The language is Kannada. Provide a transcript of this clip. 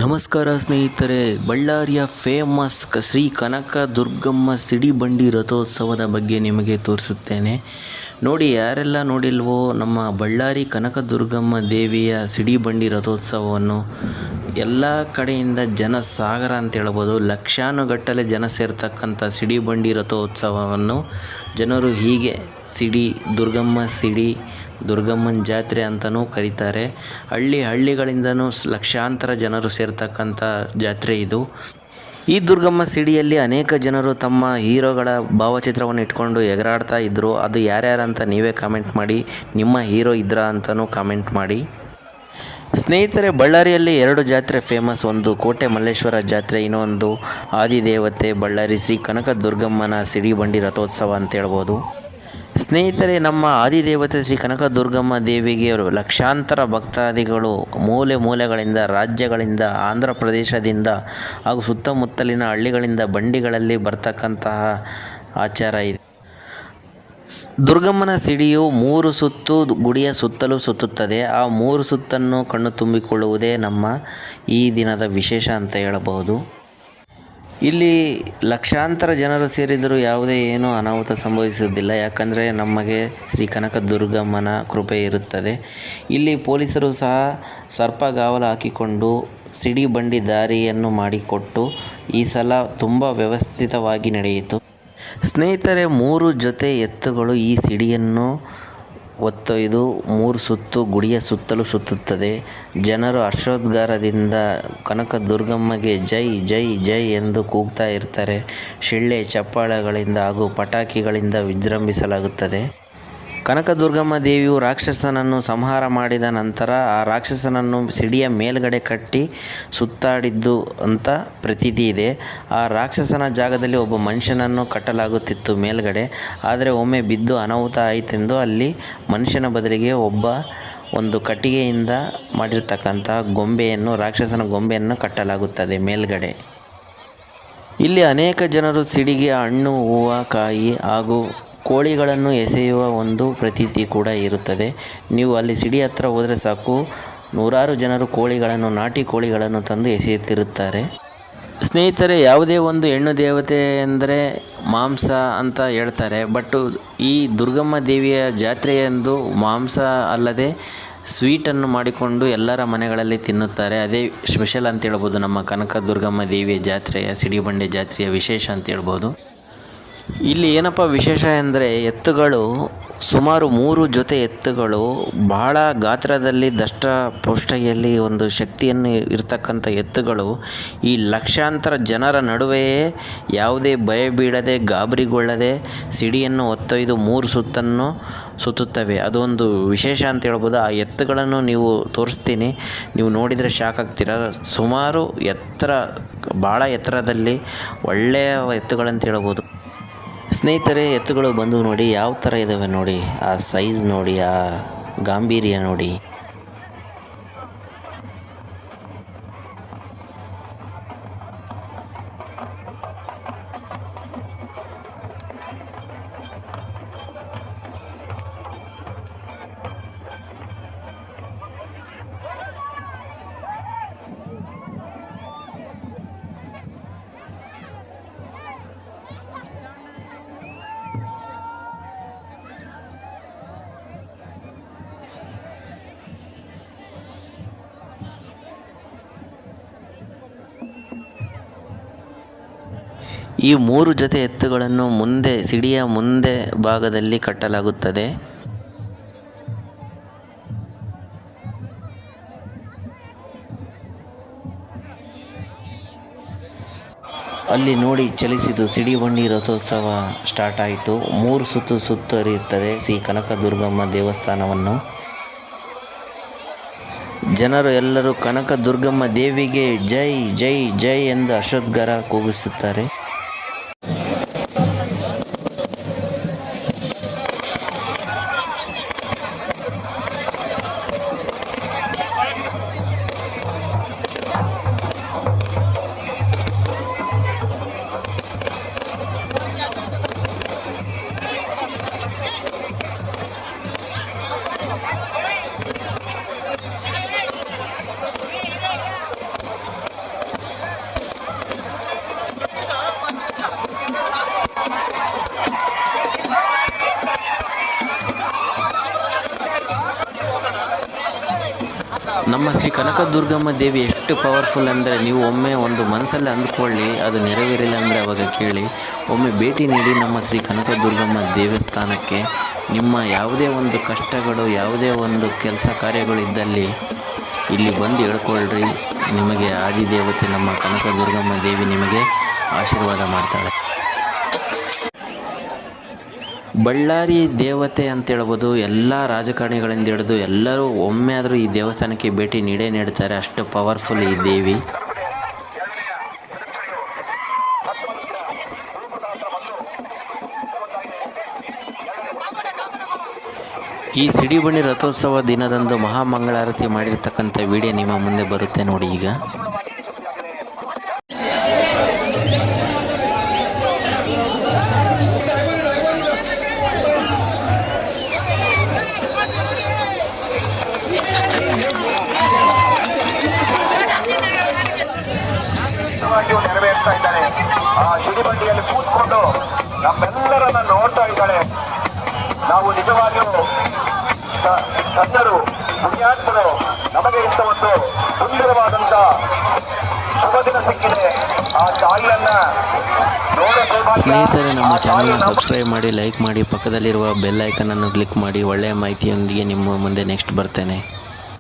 ನಮಸ್ಕಾರ ಸ್ನೇಹಿತರೆ, ಬಳ್ಳಾರಿಯ ಫೇಮಸ್ ಶ್ರೀ ಕನಕ ದುರ್ಗಮ್ಮ ಸಿಡಿಬಂಡಿ ರಥೋತ್ಸವದ ಬಗ್ಗೆ ನಿಮಗೆ ತೋರಿಸುತ್ತೇನೆ. ನೋಡಿ, ಯಾರೆಲ್ಲ ನೋಡಿಲ್ವೋ ನಮ್ಮ ಬಳ್ಳಾರಿ ಕನಕ ದುರ್ಗಮ್ಮ ದೇವಿಯ ಸಿಡಿಬಂಡಿ ರಥೋತ್ಸವವನ್ನು ಎಲ್ಲ ಕಡೆಯಿಂದ ಜನ ಸಾಗರ ಅಂತ ಹೇಳ್ಬೋದು. ಲಕ್ಷಾನುಗಟ್ಟಲೆ ಜನ ಸೇರ್ತಕ್ಕಂಥ ಸಿಡಿಬಂಡಿ ರಥೋತ್ಸವವನ್ನು ಜನರು ಹೀಗೆ ದುರ್ಗಮ್ಮನ ಜಾತ್ರೆ ಅಂತಲೂ ಕರೀತಾರೆ. ಹಳ್ಳಿಗಳಿಂದನೂ ಲಕ್ಷಾಂತರ ಜನರು ಸೇರ್ತಕ್ಕಂಥ ಜಾತ್ರೆ ಇದು. ಈ ದುರ್ಗಮ್ಮ ಸಿಡಿಯಲ್ಲಿ ಅನೇಕ ಜನರು ತಮ್ಮ ಹೀರೋಗಳ ಭಾವಚಿತ್ರವನ್ನು ಇಟ್ಕೊಂಡು ಎಗರಾಡ್ತಾ ಇದ್ದರು. ಅದು ಯಾರ್ಯಾರಂತ ನೀವೇ ಕಾಮೆಂಟ್ ಮಾಡಿ. ನಿಮ್ಮ ಹೀರೋ ಇದ್ರಾ ಅಂತಲೂ ಕಾಮೆಂಟ್ ಮಾಡಿ. ಸ್ನೇಹಿತರೆ, ಬಳ್ಳಾರಿಯಲ್ಲಿ 2 ಜಾತ್ರೆ ಫೇಮಸ್. ಒಂದು ಕೋಟೆ ಮಲ್ಲೇಶ್ವರ ಜಾತ್ರೆ, ಇನ್ನೊಂದು ಆದಿದೇವತೆ ಬಳ್ಳಾರಿ ಶ್ರೀ ಕನಕ ದುರ್ಗಮ್ಮನ ಸಿಡಿಬಂಡಿ ರಥೋತ್ಸವ ಅಂತ ಹೇಳ್ಬೋದು. ಸ್ನೇಹಿತರೆ, ನಮ್ಮ ಆದಿದೇವತೆ ಶ್ರೀ ಕನಕ ದುರ್ಗಮ್ಮ ದೇವಿಗೆ ಲಕ್ಷಾಂತರ ಭಕ್ತಾದಿಗಳು ಮೂಲೆಗಳಿಂದ, ರಾಜ್ಯಗಳಿಂದ, ಆಂಧ್ರ ಪ್ರದೇಶದಿಂದ ಹಾಗೂ ಸುತ್ತಮುತ್ತಲಿನ ಹಳ್ಳಿಗಳಿಂದ ಬಂಡಿಗಳಲ್ಲಿ ಬರ್ತಕ್ಕಂತಹ ಆಚಾರ ಇದೆ. ದುರ್ಗಮ್ಮನ ಸಿಡಿಯು 3 ಸುತ್ತು ಗುಡಿಯ ಸುತ್ತಲೂ ಸುತ್ತುತ್ತದೆ. ಆ 3 ಸುತ್ತನ್ನು ಕಣ್ಣು ತುಂಬಿಕೊಳ್ಳುವುದೇ ನಮ್ಮ ಈ ದಿನದ ವಿಶೇಷ ಅಂತ ಹೇಳಬಹುದು. ಇಲ್ಲಿ ಲಕ್ಷಾಂತರ ಜನರು ಸೇರಿದರೂ ಯಾವುದೇ ಏನೂ ಅನಾಹುತ ಸಂಭವಿಸುವುದಿಲ್ಲ. ಯಾಕಂದರೆ ನಮಗೆ ಶ್ರೀ ಕನಕ ದುರ್ಗಮ್ಮನ ಕೃಪೆ ಇರುತ್ತದೆ. ಇಲ್ಲಿ ಪೊಲೀಸರು ಸಹ ಸರ್ಪಗಾವಲು ಹಾಕಿಕೊಂಡು ಸಿಡಿಬಂಡಿ ದಾರಿಯನ್ನು ಮಾಡಿಕೊಟ್ಟು ಈ ಸಲ ತುಂಬ ವ್ಯವಸ್ಥಿತವಾಗಿ ನಡೆಯಿತು. ಸ್ನೇಹಿತರೆ, 3 ಜೊತೆ ಎತ್ತುಗಳು ಈ ಸಿಡಿಯನ್ನು ಒತ್ತೊಯ್ದು 3 ಸುತ್ತು ಗುಡಿಯ ಸುತ್ತಲೂ ಸುತ್ತುತ್ತದೆ. ಜನರು ಹರ್ಷೋದ್ಗಾರದಿಂದ ಕನಕ ದುರ್ಗಮ್ಮಗೆ ಜೈ ಜೈ ಜೈ ಎಂದು ಕೂಗ್ತಾ ಇರ್ತಾರೆ. ಶಿಳ್ಳೆ ಚಪ್ಪಾಳೆಗಳಿಂದ ಹಾಗೂ ಪಟಾಕಿಗಳಿಂದ ವಿಜೃಂಭಿಸಲಾಗುತ್ತದೆ. ಕನಕ ದುರ್ಗಮ್ಮ ದೇವಿಯು ರಾಕ್ಷಸನನ್ನು ಸಂಹಾರ ಮಾಡಿದ ನಂತರ ಆ ರಾಕ್ಷಸನನ್ನು ಸಿಡಿಯ ಮೇಲ್ಗಡೆ ಕಟ್ಟಿ ಸುತ್ತಾಡಿದ್ದು ಅಂತ ಪ್ರತೀತಿ ಇದೆ. ಆ ರಾಕ್ಷಸನ ಜಾಗದಲ್ಲಿ ಒಬ್ಬ ಮನುಷ್ಯನನ್ನು ಕಟ್ಟಲಾಗುತ್ತಿತ್ತು ಮೇಲ್ಗಡೆ. ಆದರೆ ಒಮ್ಮೆ ಬಿದ್ದು ಅನಾಹುತ ಆಯಿತೆಂದು ಅಲ್ಲಿ ಮನುಷ್ಯನ ಬದಲಿಗೆ ಒಂದು ಕಟ್ಟಿಗೆಯಿಂದ ಮಾಡಿರ್ತಕ್ಕಂಥ ರಾಕ್ಷಸನ ಗೊಂಬೆಯನ್ನು ಕಟ್ಟಲಾಗುತ್ತದೆ ಮೇಲ್ಗಡೆ. ಇಲ್ಲಿ ಅನೇಕ ಜನರು ಸಿಡಿಗೆ ಹಣ್ಣು, ಹೂವು, ಕಾಯಿ ಹಾಗೂ ಕೋಳಿಗಳನ್ನು ಎಸೆಯುವ ಒಂದು ಪ್ರತೀತಿ ಕೂಡ ಇರುತ್ತದೆ. ನೀವು ಅಲ್ಲಿ ಸಿಡಿ ಹತ್ರ ಹೋದರೆ ಸಾಕು, ನೂರಾರು ಜನರು ನಾಟಿ ಕೋಳಿಗಳನ್ನು ತಂದು ಎಸೆಯುತ್ತಿರುತ್ತಾರೆ. ಸ್ನೇಹಿತರೆ, ಯಾವುದೇ ಒಂದು ಹೆಣ್ಣು ದೇವತೆ ಎಂದರೆ ಮಾಂಸ ಅಂತ ಹೇಳ್ತಾರೆ. ಬಟ್ ಈ ದುರ್ಗಮ್ಮ ದೇವಿಯ ಜಾತ್ರೆಯಂದು ಮಾಂಸ ಅಲ್ಲದೆ ಸ್ವೀಟನ್ನು ಮಾಡಿಕೊಂಡು ಎಲ್ಲರ ಮನೆಗಳಲ್ಲಿ ತಿನ್ನುತ್ತಾರೆ. ಅದೇ ಸ್ಪೆಷಲ್ ಅಂತ ಹೇಳ್ಬೋದು. ನಮ್ಮ ಕನಕ ದುರ್ಗಮ್ಮ ದೇವಿಯ ಜಾತ್ರೆಯ ಸಿಡಿಬಂಡಿ ಜಾತ್ರೆಯ ವಿಶೇಷ ಅಂತ ಹೇಳ್ಬೋದು. ಇಲ್ಲಿ ಏನಪ್ಪ ವಿಶೇಷ ಎಂದರೆ, ಎತ್ತುಗಳು ಸುಮಾರು 3 ಜೊತೆ ಎತ್ತುಗಳು ಬಹಳ ಗಾತ್ರದಲ್ಲಿ ದಷ್ಟಪುಷ್ಟೆಯಲ್ಲಿ ಒಂದು ಶಕ್ತಿಯನ್ನು ಇರ್ತಕ್ಕಂಥ ಎತ್ತುಗಳು ಈ ಲಕ್ಷಾಂತರ ಜನರ ನಡುವೆಯೇ ಯಾವುದೇ ಭಯ ಬೀಳದೆ, ಗಾಬರಿಗೊಳ್ಳದೆ ಸಿಡಿಯನ್ನು ಹೊತ್ತೊಯ್ದು 3 ಸುತ್ತನ್ನು ಸುತ್ತುತ್ತವೆ. ಅದೊಂದು ವಿಶೇಷ ಅಂತ ಹೇಳ್ಬೋದು. ಆ ಎತ್ತುಗಳನ್ನು ನೀವು ತೋರಿಸ್ತೀನಿ, ನೀವು ನೋಡಿದರೆ ಶಾಕ್ ಆಗ್ತೀರ. ಸುಮಾರು ಭಾಳ ಎತ್ತರದಲ್ಲಿ ಒಳ್ಳೆಯ ಎತ್ತುಗಳಂತ ಹೇಳ್ಬೋದು. ಸ್ನೇಹಿತರೆ, ಎತ್ತುಗಳು ಬಂದು ನೋಡಿ ಯಾವ ಥರ ಇದ್ದಾವೆ ನೋಡಿ, ಆ ಸೈಜ್ ನೋಡಿ, ಆ ಗಾಂಭೀರ್ಯ ನೋಡಿ. ಈ 3 ಜೊತೆ ಎತ್ತುಗಳನ್ನು ಸಿಡಿಯ ಮುಂದೆ ಭಾಗದಲ್ಲಿ ಕಟ್ಟಲಾಗುತ್ತದೆ. ಅಲ್ಲಿ ನೋಡಿ ಚಲಿಸಿತು ಸಿಡಿಬಂಡಿ ರಥೋತ್ಸವ ಸ್ಟಾರ್ಟ್ ಆಯಿತು. 3 ಸುತ್ತು ಸುತ್ತುವರಿಯುತ್ತದೆ ಶ್ರೀ ಕನಕ ದುರ್ಗಮ್ಮ ದೇವಸ್ಥಾನವನ್ನು. ಜನರು ಎಲ್ಲರೂ ಕನಕ ದುರ್ಗಮ್ಮ ದೇವಿಗೆ ಜೈ ಜೈ ಜೈ ಎಂದು ಹರ್ಷೋದ್ಗಾರ ಕೂಗಿಸುತ್ತಾರೆ. ನಮ್ಮ ಶ್ರೀ ಕನಕದುರ್ಗಮ್ಮ ದೇವಿ ಎಷ್ಟು ಪವರ್ಫುಲ್ ಅಂದರೆ ನೀವು ಒಮ್ಮೆ ಒಂದು ಮನಸ್ಸಲ್ಲಿ ಅಂದ್ಕೊಳ್ಳಿ, ಅದು ನೆರವೇರಿಲ್ಲ ಅಂದರೆ ಅವಾಗ ಕೇಳಿ. ಒಮ್ಮೆ ಭೇಟಿ ನೀಡಿ ನಮ್ಮ ಶ್ರೀ ಕನಕದುರ್ಗಮ್ಮ ದೇವಸ್ಥಾನಕ್ಕೆ. ನಿಮ್ಮ ಯಾವುದೇ ಒಂದು ಕಷ್ಟಗಳು, ಯಾವುದೇ ಒಂದು ಕೆಲಸ ಕಾರ್ಯಗಳು ಇದ್ದಲ್ಲಿ ಇಲ್ಲಿ ಬಂದು ಹೇಳ್ಕೊಳ್ರಿ. ನಿಮಗೆ ಆದಿದೇವತೆ ನಮ್ಮ ಕನಕದುರ್ಗಮ್ಮ ದೇವಿ ನಿಮಗೆ ಆಶೀರ್ವಾದ ಮಾಡ್ತಾಳೆ. ಬಳ್ಳಾರಿ ದೇವತೆ ಅಂತೇಳ್ಬೋದು. ಎಲ್ಲ ರಾಜಕಾರಣಿಗಳಿಂದ ಹಿಡಿದು ಎಲ್ಲರೂ ಒಮ್ಮೆ ಆದರೂ ಈ ದೇವಸ್ಥಾನಕ್ಕೆ ಭೇಟಿ ನೀಡೇ ನೀಡ್ತಾರೆ, ಅಷ್ಟು ಪವರ್ಫುಲ್ ಈ ದೇವಿ. ಈ ಸಿಡಿಬಣ್ಣಿ ರಥೋತ್ಸವ ದಿನದಂದು ಮಹಾಮಂಗಳಾರತಿ ಮಾಡಿರ್ತಕ್ಕಂಥ ವಿಡಿಯೋ ನಿಮ್ಮ ಮುಂದೆ ಬರುತ್ತೆ ನೋಡಿ. ಈಗ ನೆರವೇರ್ತಾ ಇದ್ದಾಳೆ. ಆ ಸಿಡಿಬಂಡಿಯಲ್ಲಿ ಕೂತ್ಕೊಂಡು ನಮ್ಮೆಲ್ಲರನ್ನ ನೋಡ್ತಾ ಇದ್ದಾಳೆ. ನಾವು ನಿಜವಾಗಿಯೂ ಧನ್ಯರು, ಪುಣ್ಯಾತ್ಮರು. ನಮಗೆ ಇಂಥ ಒಂದು ಸುಂದರವಾದಂತ ಶುಭ ದಿನ ಸಿಕ್ಕಿದೆ. ಆ ತಾಯಿಯನ್ನ ಸ್ನೇಹಿತರೆ, ನಮ್ಮ ಚಾನಲ್ನ ಸಬ್ಸ್ಕ್ರೈಬ್ ಮಾಡಿ, ಲೈಕ್ ಮಾಡಿ, ಪಕ್ಕದಲ್ಲಿರುವ ಬೆಲ್ ಐಕನನ್ನು ಕ್ಲಿಕ್ ಮಾಡಿ. ಒಳ್ಳೆಯ ಮಾಹಿತಿಯೊಂದಿಗೆ ನಿಮ್ಮ ಮುಂದೆ ನೆಕ್ಸ್ಟ್ ಬರ್ತೇನೆ.